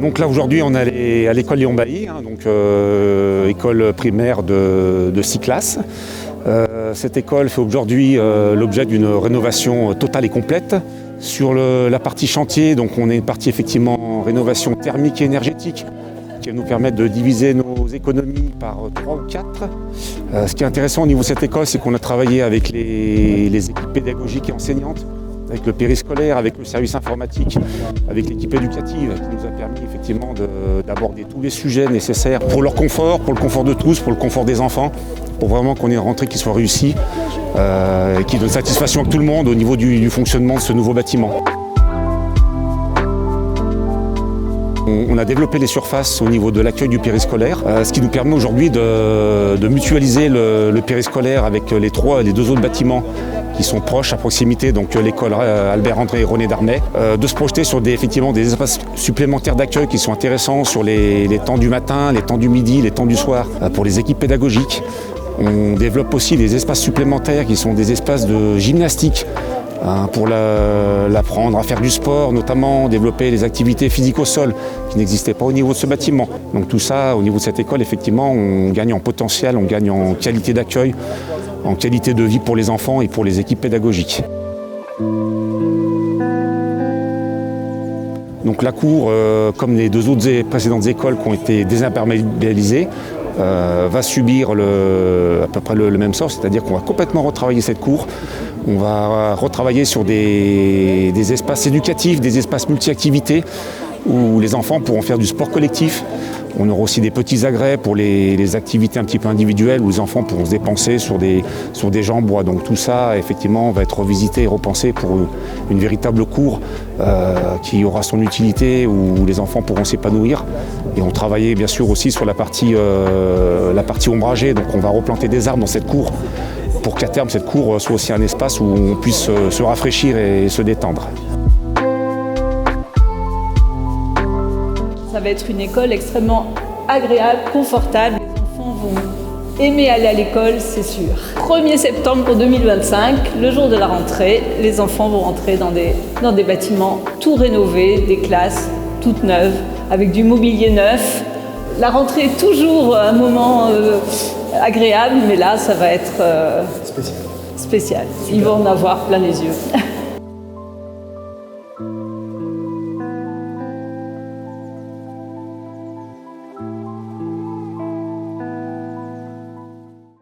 Donc là aujourd'hui on est à l'école Léon Bailly, donc école primaire de 6 classes. Cette école fait aujourd'hui l'objet d'une rénovation totale et complète. Sur la partie chantier, donc on est une partie effectivement rénovation thermique et énergétique qui va nous permettre de diviser nos économies par 3 ou 4. Ce qui est intéressant au niveau de cette école, c'est qu'on a travaillé avec les équipes pédagogiques et enseignantes, avec le périscolaire, avec le service informatique, avec l'équipe éducative qui nous a permis effectivement d'aborder tous les sujets nécessaires pour leur confort, pour le confort de tous, pour le confort des enfants, pour vraiment qu'on ait une rentrée qui soit réussie et qui donne satisfaction à tout le monde au niveau du fonctionnement de ce nouveau bâtiment. On a développé les surfaces au niveau de l'accueil du périscolaire, ce qui nous permet aujourd'hui de mutualiser le périscolaire avec les deux autres bâtiments qui sont proches à proximité, donc l'école Albert-André et René Darnay, de se projeter sur effectivement des espaces supplémentaires d'accueil qui sont intéressants sur les temps du matin, les temps du midi, les temps du soir pour les équipes pédagogiques. On développe aussi des espaces supplémentaires qui sont des espaces de gymnastique pour l'apprendre à faire du sport, notamment développer les activités physiques au sol qui n'existaient pas au niveau de ce bâtiment. Donc tout ça, au niveau de cette école, effectivement, on gagne en potentiel, on gagne en qualité d'accueil, en qualité de vie pour les enfants et pour les équipes pédagogiques. Donc la cour, comme les deux autres précédentes écoles qui ont été désimperméabilisées, va subir à peu près le même sort, c'est-à-dire qu'on va complètement retravailler cette cour. On va retravailler sur des espaces éducatifs, des espaces multi-activités où les enfants pourront faire du sport collectif. On aura aussi des petits agrès pour les activités un petit peu individuelles où les enfants pourront se dépenser sur des gens en bois. Donc tout ça, effectivement, va être revisité et repensé pour une véritable cour qui aura son utilité, où les enfants pourront s'épanouir. Et on travaillait bien sûr aussi sur la partie ombragée. Donc on va replanter des arbres dans cette cour pour qu'à terme, cette cour soit aussi un espace où on puisse se rafraîchir et se détendre. Ça va être une école extrêmement agréable, confortable. Les enfants vont aimer aller à l'école, c'est sûr. 1er septembre 2025, le jour de la rentrée, les enfants vont rentrer dans des bâtiments tout rénovés, des classes toutes neuves, avec du mobilier neuf. La rentrée est toujours un moment agréable, mais là, ça va être spécial. Ils vont en avoir plein les yeux.